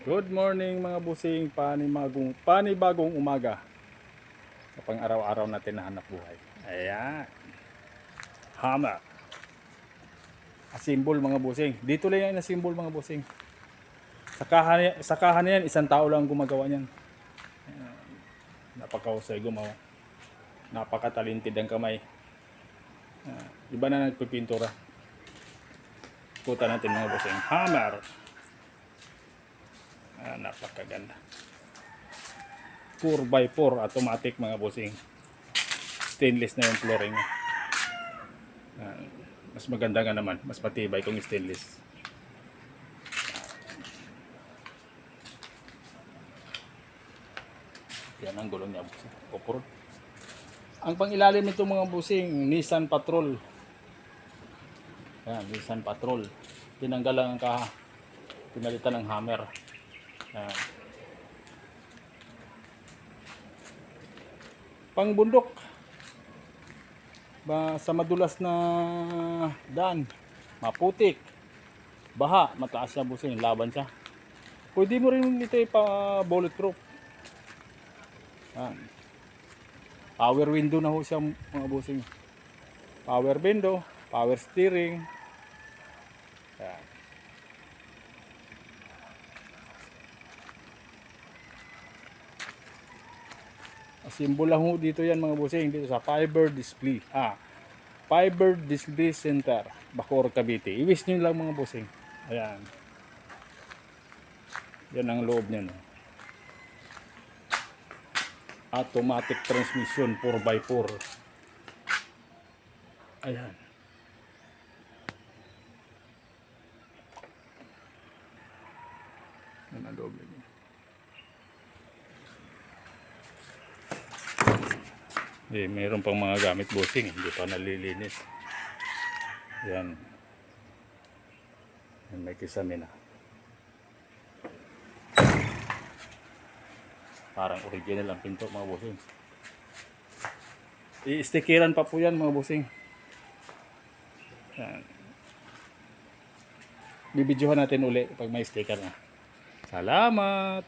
Good morning mga busing, panibagong umaga sa pang-araw-araw natin na hanap buhay. Ayan, hammer. Asimbol mga busing. Dito lang yan asimbol mga busing. Sakahan na yan, isang tao lang gumagawa niyan. Napakahusay gumawa. Napakatalentid ang kamay. Iba na nagpipintura. Kuta natin mga busing. Hammer. Napakaganda. 4x4 automatic mga bossing. Stainless na yung flooring. Mas maganda nga naman, mas matibay kung stainless. Yan ang gulong niya bossing. Off-road. Ang pangilalim nito mga bossing, Nissan Patrol. Yan, Nissan Patrol. Tinanggal lang ang kaha. Pinalitan ng hammer. Yan. Pangbundok sa madulas na daan, maputik, baha, mataas na busing, laban siya. Pwede mo rin ito ipa bulletproof. Power window na ho siya mga busing. Power window, power steering. Yan. Simbolo lang ho dito yan mga busing, dito sa Fiber Display. Fiber Display Center, Bacoor, Cavite. I-wish nyo lang mga busing. Ayan. Yan ang loob niya. No? Automatic transmission 4x4. Ayan. Yan ang loob niya. Mayroon pang mga gamit busing, hindi pa nalilinis. Yan. May kisame na. Parang original ang pinto mga busing. I-stickeran pa po yan mga busing. Yan. Bibidyohan natin uli pag may sticker na. Salamat!